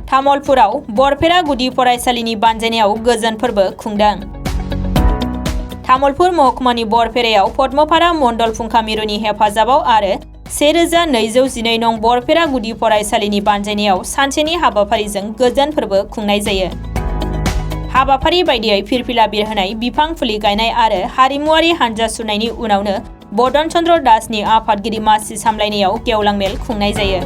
तामुलपुराव बरपेरा गुदि फरायसालिनि बानजायनायाव गोजोन फोरबो खुंदों। तामुलपुर महकुमानि बरपेरायाव पद्मपारा मण्डल फुंखा मिरुनि हेफाजाबाव आरो 1212 नं बरपेरा गुदि फरायसालिनि बानजायनायाव सानसेनि हाबाफारिजों गोजोन फोरबो खुंनाय जायो। हाबाफारि बायदियै फिरफिला बिरहोनाय, बिफां फुलि गायनाय आरो हारिमुआरि हानजा सुरनायनि उनावनो बदन चन्द्र दासनि आफादगिरि मासि सामलायनायाव गेवलां मेल खुंनाय जायो।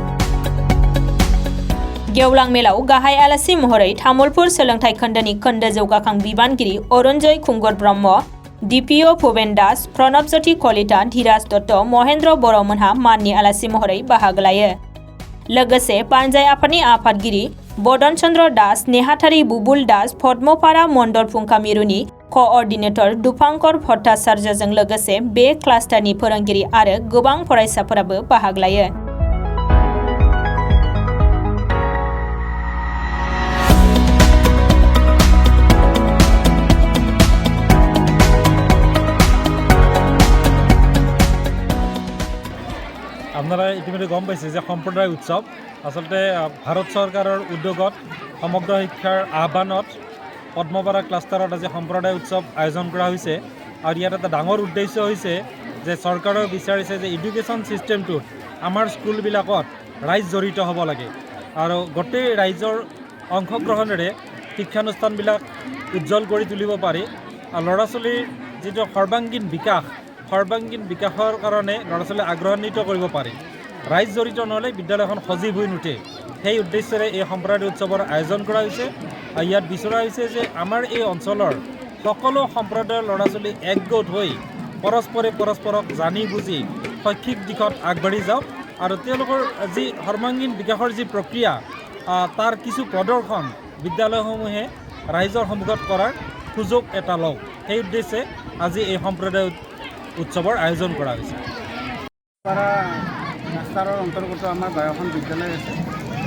गेवलां मेलाव गाहाय आलासि महरै तामुलपुर सोलोंथाइ खोन्दोनि खोन्दो जौगाखां बिबानगिरि अरुणजय खुंगुर ब्रह्म, डिपिअ भुबेन दास, प्रणब ज्योति कलिता, धीराज दत्त, महेन्द्र बर' मोनहा माननि आलासि महरै बाहागो लायो। लोगोसे बानजाय आफादनि आफादगिरि बदन चन्द्र दास, नेहाथारि बुबुल दास, पद्मपारा मण्डल फुंखा मिरुनि क'अर्डिनेटर दुफांकर भट्टाचार्यजों लोगोसे बे क्लास्टारनि फोरोंगिरि आरो गोबां फरायसाफोराबो बाहागो लायो। আপনারা ইতিমধ্যে গম পাইছে যে সম্প্ৰদায় উৎসৱ আসলতে ভাৰত চৰকাৰৰ উদ্যোগত সমগ্ৰ শিক্ষাৰ আহ্বানত পদ্মপাৰা ক্লাষ্টাৰত আজি সম্প্ৰদায় উৎসৱ আয়োজন কৰা হৈছে। আৰু ইয়াত এটা ডাঙৰ উদ্দেশ্য হৈছে যে চৰকাৰেও বিচাৰিছে যে এডুকেশ্যন ছিষ্টেমটোত আমাৰ স্কুলবিলাকত ৰাইজ জড়িত হ'ব লাগে আৰু গোটেই ৰাইজৰ অংশগ্ৰহণেৰে শিক্ষানুষ্ঠানবিলাক উজ্জ্বল কৰি তুলিব পাৰি। আৰু ল'ৰা ছোৱালীৰ যিটো সৰ্বাংগীন বিকাশৰ কাৰণে ল'ৰা ছোৱালীক আগ্ৰহান্বিত কৰিব পাৰি। ৰাইজ জড়িত নহ'লে বিদ্যালয়খন সজীৱ হৈ নুঠে। সেই উদ্দেশ্যেৰে এই সম্প্ৰদায় উৎসৱৰ আয়োজন কৰা হৈছে। আৰু ইয়াত বিচৰা হৈছে যে আমাৰ এই অঞ্চলৰ সকলো সম্প্ৰদায়ৰ ল'ৰা ছোৱালী একগোট হৈ পৰস্পৰক জানি বুজি শৈক্ষিক দিশত আগবাঢ়ি যাওক আৰু তেওঁলোকৰ যি সৰ্বাংগীন বিকাশৰ যি প্ৰক্ৰিয়া তাৰ কিছু প্ৰদৰ্শন বিদ্যালয়সমূহে ৰাইজৰ সন্মুখত কৰাৰ সুযোগ এটা লওক। সেই উদ্দেশ্যে আজি এই সম্প্ৰদায় উৎসৱৰ আয়োজন কৰা হৈছে। ক্লাষ্টাৰৰ অন্তৰ্গত আমাৰ 12খন বিদ্যালয় আছে,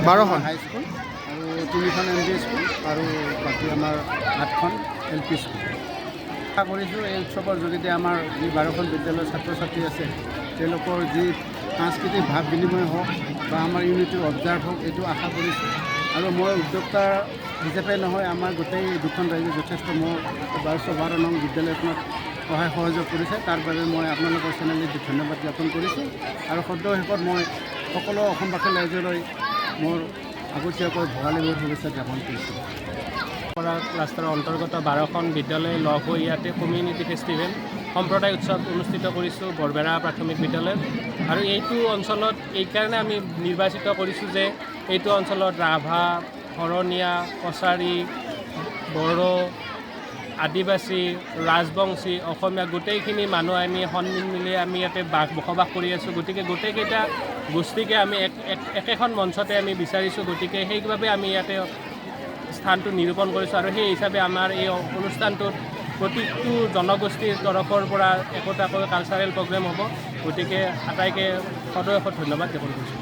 12খন হাইস্কুল আৰু 3খন MD স্কুল আৰু বাকী আমাৰ 8খন LP স্কুল। আশা কৰিছোঁ এই উৎসৱৰ যোগেদি আমাৰ যি 12খন বিদ্যালয়ৰ ছাত্ৰ ছাত্ৰী আছে তেওঁলোকৰ যি সাংস্কৃতিক ভাৱ বিনিময় হওক বা আমাৰ ইউনিটি অবজাৰ্ভ হওক, এইটো আশা কৰিছোঁ। আৰু মই উদ্যোক্তা হিচাপে নহয়, আমাৰ গোটেই দুখন ৰাজ্যে যথেষ্ট মোৰ 1212 নং বিদ্যালয়খনত সহায় সহযোগ কৰিছে। তাৰ বাবে মই আপোনালোকৰ চেনেললৈ ধন্যবাদ জ্ঞাপন কৰিছোঁ। আৰু সদ্য শেষত মই সকলো অসমবাসীৰ ৰাইজলৈ মোৰ আগতীয়াকৈ ভোগালী বিহুৰ শুভেচ্ছা জ্ঞাপন কৰিছোঁ। ক্লাষ্টাৰৰ অন্তৰ্গত 12খন বিদ্যালয় লগ হৈ ইয়াতে কমিউনিটি ফেষ্টিভেল সম্প্ৰদায় উৎসৱ অনুষ্ঠিত কৰিছোঁ বৰবেৰা প্ৰাথমিক বিদ্যালয়ত। আৰু এইটো অঞ্চলত এইকাৰণে আমি নিৰ্বাচিত কৰিছোঁ যে এইটো অঞ্চলত ৰাভা, শৰণীয়া, কছাৰী, বড়ো, আদিবাসী, ৰাজবংশী, অসমীয়া গোটেইখিনি মানুহ আমি সন্মিল মিলি আমি ইয়াতে বসবাস কৰি আছোঁ। গতিকে গোটেইকেইটা গোষ্ঠীকে আমি একেখন মঞ্চতে আমি বিচাৰিছোঁ। গতিকে সেইবাবে আমি ইয়াতে স্থানটো নিৰূপণ কৰিছোঁ। আৰু সেই হিচাপে আমাৰ এই অনুষ্ঠানটোত প্ৰতিটো জনগোষ্ঠীৰ তৰফৰ পৰা একোটাকৈ কালচাৰেল প্ৰগ্ৰেম হ'ব। গতিকে আটাইকে সদয় ধন্যবাদ জ্ঞাপন কৰিছোঁ।